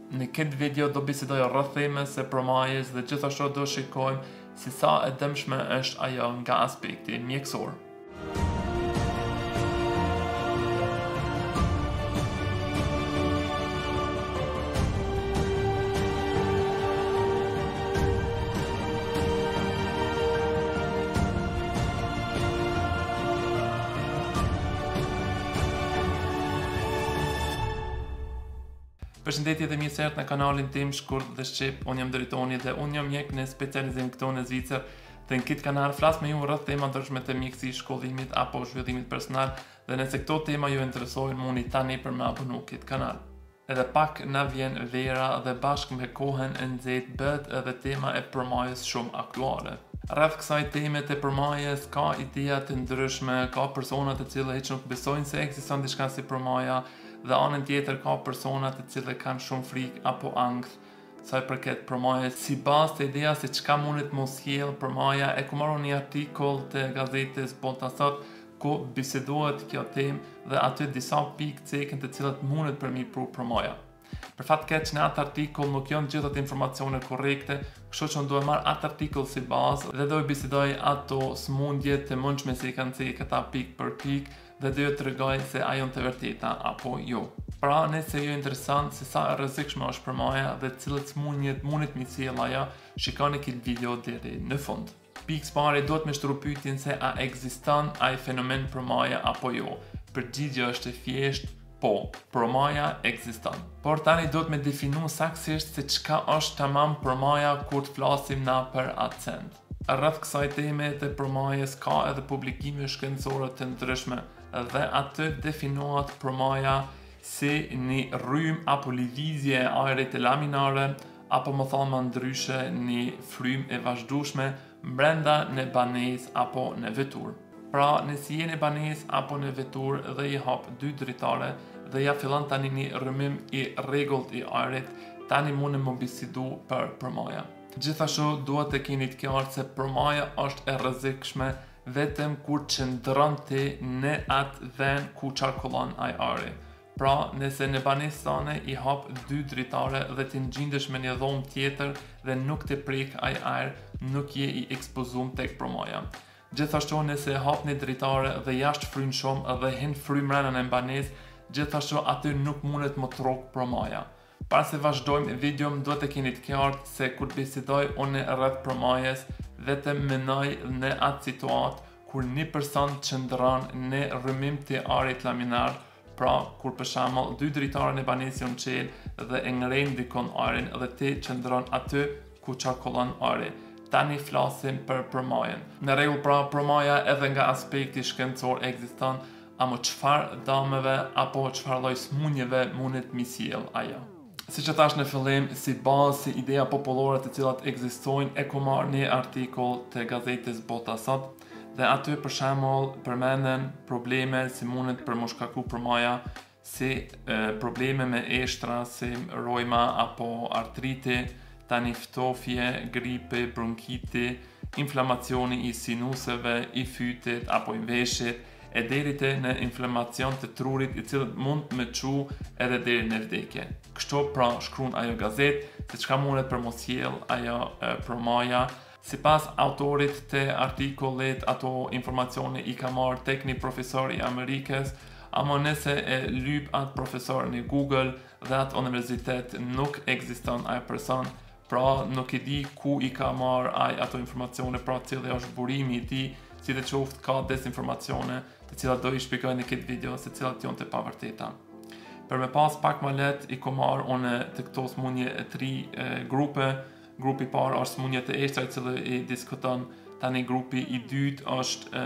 Në këtë video do bisedoj rreth themës së përmajës dhe gjithashtu do shikojmë si sa e dëmshme është ajo nga aspekti mjekësor. Përshëndetje dhe mirë se erdhët në kanalin tim Shkurt dhe Shqip. Unë jam Dritoni dhe unë jam mjek në specializim këtu në Zvicër. Dhe në këtë kanal flas me ju rreth tema ndryshme të mjekësisë, shkollimit apo zhvillimit personal. Dhe nëse këto tema ju interesojnë, mundi tani për me abonu këtë kanal. Edhe pak na vjen vera dhe bashkë me kohën e nxehtë bëhet edhe tema e përmajës shumë aktuale. Rreth kësaj teme të përmajës ka ideja të ndryshme, ka persona të cilët hiç nuk besojnë se ekziston diçka si përmaja, dhe anën tjetër ka persona të cilët kanë shumë frikë apo ankth sa i përket përmajës. Si bazë të ideja se çka mundet mos sjell përmaja, e ku marrë një artikull të gazetës Bota Sot ku bisedohet kjo temë dhe aty disa pikë cekën të cilat mundet për mi pru përmaja. Për fat keq në atë artikull nuk janë gjithë ato informacione korrekte, kështu që unë do e marr atë artikull si bazë dhe do e bisedoj ato smundje të mundshme si kanë thënë këta pikë për pikë dhe do t'ju tregoj se ajo është e vërteta apo jo. Pra, nëse ju interesant se sa e rrezikshme është përmaja dhe cilët smundje mundet mi sjell ajo, shikoni këtë video deri në fund. Pikë pare duhet me shtru pyetjen se a ekziston ai fenomen përmaja apo jo. Përgjigjja është e thjeshtë. Po, përmaja ekziston. Por tani do të me definu saktësisht se çka është tamam përmaja kur të flasim na për atë send. Rreth kësaj teme të përmajës ka edhe publikime shkencore të ndryshme dhe aty definohet përmaja si një rrymë apo lëvizje e ajrit të laminare apo më thonë më ndryshe një frymë e vazhdueshme brenda në banesë apo në vetur. Pra, nësi jeni banesë apo në vetur dhe i hap dy dritare dhe ja fillon tani një rrëmim i rregullt i ajrit, tani mundem më bisedu për përmaja. Gjithashtu duhet të keni të qartë se përmaja është e rrezikshme vetëm kur qëndron ti në atë vend ku qarkullon ai ajri. Pra, nëse në banesë tane i hap dy dritare dhe ti ngjidesh me një dhomë tjetër dhe nuk të prek ai ajër, nuk je i ekspozuar tek përmaja. Gjithashtu nëse hap një dritare dhe jashtë fryn shumë dhe hin frymë brenda në banesë, gjithashtu aty nuk mundet më trok përmaja. Para se vazhdojmë videon, duhet të keni të qartë se kur bisedoj unë rreth përmajës, vetëm mendoj në atë situatë kur një person qëndron në rrëmim të ajrit laminar, pra kur për shembull dy dritare në banesë janë çel dhe e ngrenë dikon ajrin dhe ti qëndron aty ku qarkullon ajri. Tani flasim për përmajën. Në rregull, pra përmaja edhe nga aspekti shkencor ekziston, ama çfarë dëmeve apo çfarë lloj smundjeve mundet mi sjell ajo. Siç e thash në fillim, si bazë si ideja popullore të cilat ekzistojnë, e ku marr një artikull të gazetës Bota Sot dhe aty për shembull përmenden probleme si mundet për më shkaktu përmaja, si probleme me eshtra si rojma apo artriti, tani ftofje, gripe, bronkiti, inflamacioni i sinuseve, i fytit apo i veshit, e deri te në inflamacion të trurit i cilët mund me çu edhe deri në vdekje. Kështu pra shkruan ajo gazetë se çka mundet për mos sjell ajo përmaja. Sipas autorit të artikullit, ato informacione i ka marrë tek një profesor i Amerikës, ama nëse e lyp atë profesor në Google dhe atë universitet nuk ekziston ai person, pra nuk e di ku i ka marrë ato informacione, pra cili është burimi i tij, si dhe qoftë ka desinformacione, të cilat do i shpjegoj në këtë video se cilat janë të pavërteta. Për me pas pak më lehtë i kam marrë unë të këto smundje e 3 grupe. Grupi i parë është smundja e eshtra, i cili i diskuton, tani grupi i dytë është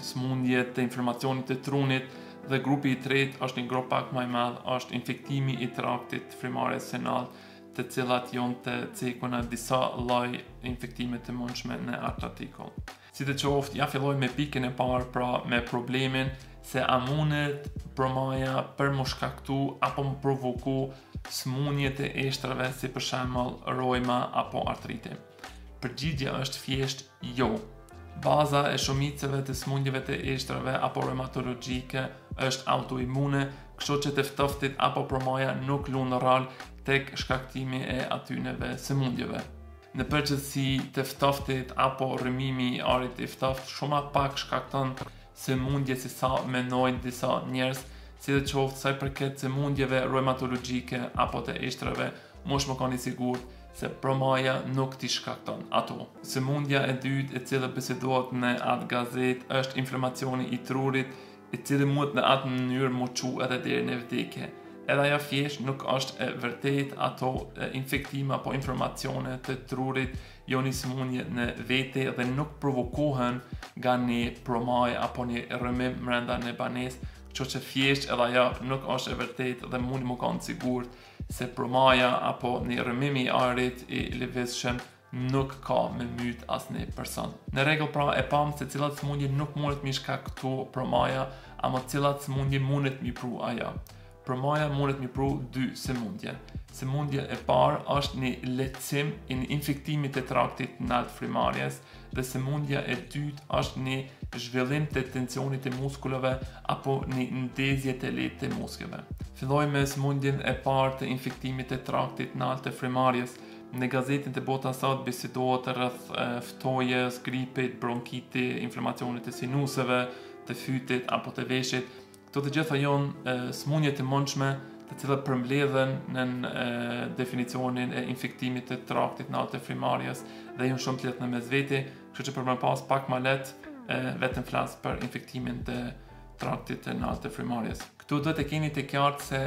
smundje të inflamacionit të trunit dhe grupi i tretë është një grup pak më i madh, është infektimi i traktit frymarrjes anal, të cilat janë të cekuna disa lloj infektime të mundshme në atë artikull. Si të qoftë, ja filloj me pikën e parë, pra me problemin se a mundet përmaja për më shkaktu apo më provoku smundje të eshtrave si për shembull rojma apo artriti. Përgjigjja është thjesht jo. Baza e shumicave të smundjeve të eshtrave apo reumatologjike është autoimune, kështu që të ftoftit apo përmaja nuk luan rol tek shkaktimi e atyneve sëmundjeve. Në përgjithësi, të ftoftit apo rrëmimi i arit i ftoft shumë pak shkakton sëmundje se sa mendojnë disa njerëz, sidoqoftë sa i përket sëmundjeve reumatologjike apo të ishtrave, mosh më kanë i sigurt se promaja nuk t'i shkakton ato. Sëmundja e dytë e cila bisedohet në atë gazet është inflamacioni i trurit, i cili mund në atë mënyrë më çu edhe deri në vdekje. Edhe ajo thjesht nuk është e vërtet ato infektime apo inflamacione të trurit jo një sëmundje në vete dhe nuk provokohen nga një promaj apo një rrëmim brenda në banesë, kështu që thjesht edhe ajo nuk është e vërtet dhe mundi më kanë sigurt se promaja apo një rrëmim i arit i lëvizshëm nuk ka me myt asnjë person. Në rregull, pra, e pam se cilat sëmundje nuk mundet mi shkaktu promaja, ama cilat sëmundje mundet mi pru ajo. Promaja mundet mi pru dy sëmundje. Sëmundja e parë është një lehtësim i një infektimi të traktit nalt frimarjes dhe sëmundja e dytë është një zhvillim të tensionit të muskulave apo një ndezje të lehtë të muskulave. Filloj me sëmundjen e parë të infektimit të traktit nalt të frimarjes. Në gazetin të bota sot bisedohet rreth ftojes, gripit, bronkiti, inflamacionit të sinuseve, të fytit apo të veshit. Këto të gjitha janë sëmundje të mundshme, të cilat përmbledhen në definicionin e infektimit të traktit nalt të frimarjes dhe janë shumë të lehtë në mesveti, kështu që për më pas pak më lehtë vetëm flas për infektimin të traktit të nalt të frimarjes. Këtu duhet të keni të qartë se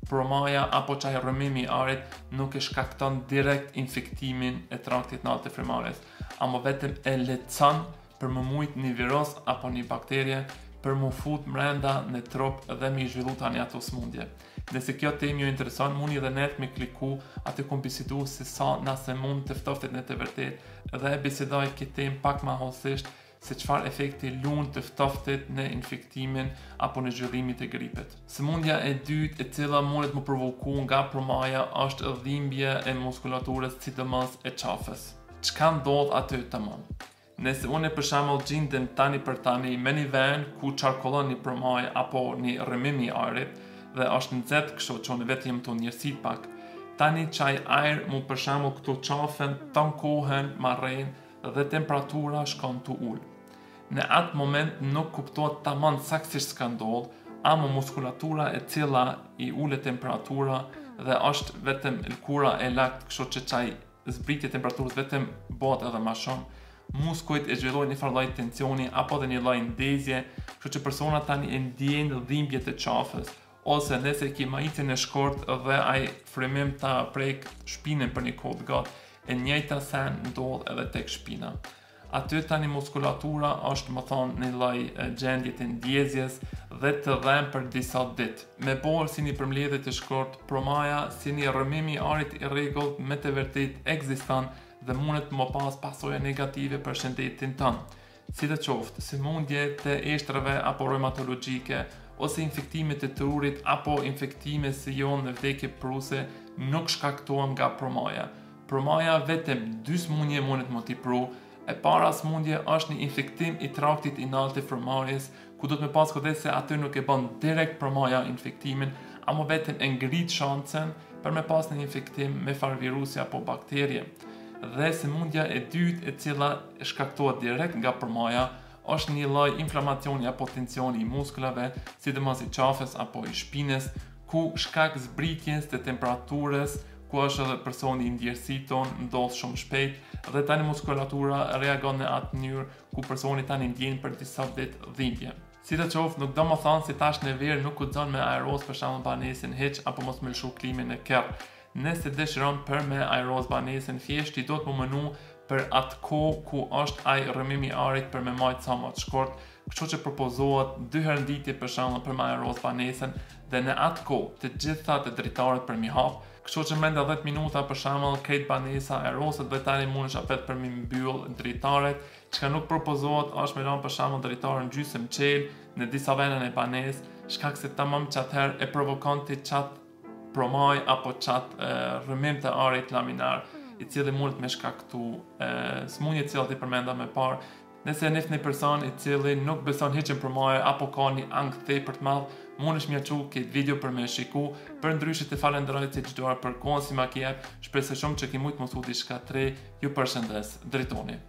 promaja apo çaj rrëmimi i arit nuk e shkakton direkt infektimin e traktit nalt të frimarjes, ama vetëm e lehtëson për më mujt një virus apo një bakterie për më fut mrenda në trup dhe me zhvillu tani ato sëmundje. Nëse kjo temë ju intereson, mundi edhe net me kliku atë kom bisedu se sa nëse mund të ftoftet në të vërtet dhe bisedoj këtë temë pak më hollësisht se çfarë efekti lund të ftoftit në infektimin apo në zhvillimin e gripit. Sëmundja e dytë e cila mundet më provoku nga promaja është dhimbje e muskulaturës, sidomos e qafës. Çka ndodh aty tamam? Nëse unë për shembull gjindem tani për tani me një vend ku çarkullon një promaj apo një rrëmim i arit dhe është nxehtë, kështu që unë vetëm të njërsit pak, tani çaj ajër mu për shembull këto qafën tankohen, marrën dhe temperatura shkon të ul. Në atë moment nuk kuptohet tamam saktësisht çka ndodh, ama muskulatura e cila i ulet temperatura dhe është vetëm lkura e lakt, kështu që çaj zbritje temperaturës vetëm bëhet edhe më shumë. Muskujt e zhvillojnë një farë lloj tensioni apo dhe një lloj ndezje, kështu që persona tani e ndjejnë dhimbje të qafës, ose nëse ki maicën e shkort dhe ai frymim ta prek shpinën për një kohë të gjatë, e njëjta sen ndodh edhe tek shpina. Aty tani muskulatura është më thonë një lloj gjendje të ndjezjes dhe të dhem për disa ditë. Me borë si një përmbledhje të shkurt, promaja si një rrëmim i arit i rregullt me të vërtet ekziston dhe mundet më pas pasoja negative për shëndetin tënd. Sidoqoftë, sëmundje të ishtrave apo reumatologjike ose infektime të trurit apo infektime se janë në vdekje pruse nuk shkaktohen nga promaja. Promaja vetëm dy sëmundje mundet më t'i pru. E para sëmundje është një infektim i traktit i nalt të frimarjes, ku do të me pas kujdes se aty nuk e bën direkt promaja infektimin, ama vetëm e ngrit shancën për me pas një infektim me farë virusi apo bakterie. Dhe sëmundja e dytë e cila shkaktohet direkt nga promaja është një lloj inflamacioni apo tensioni i muskulave, sidomos i qafës apo i shpinës, ku shkak zbritjes të temperaturës, ku është edhe personi i ndjerësit tonë ndodh shumë shpejt dhe tani muskulatura reagon në atë mënyrë ku personi tani ndjen për disa ditë dhimbje. Sidoqoftë, nuk do më thonë se tash në verë nuk guxon me aeroz për shembull banesën hiç apo mos me lshu klimën e kerr. Nëse dëshiron për me aeroz banesën, thjesht i do të më menu për atë kohë ku është ai rrëmimi i arit për me majtë sa më të shkurt, kështu që propozohet 2 herë në ditë për shembull për me aeroz banesën dhe në atë kohë të gjitha të dritaret për mi hap. Kështu që menda 10 minuta për shembull krejt banesa aeroset dhe tani mundesh apet për mi mbyll dritaret. Çka nuk propozohet është me lënë për shembull dritaren gjysmë qel në disa vende në banesë, shkak se tamam çatëherë e provokon ti çat promaj apo çat rrëmim të arit laminar, i cili mund me shkaktu sëmundje të cilat i përmenda më parë, Nëse jeni një person I cili nuk beson hiç në përmaje apo ka një ankth tepër të madh, mundesh mja çu këtë video për me shiku. Për ndryshe të falenderoj që çdoar për kohën si ma kjep, shpresoj shumë që ki mujt mosu diçka tre, ju përshëndes, drejtoni.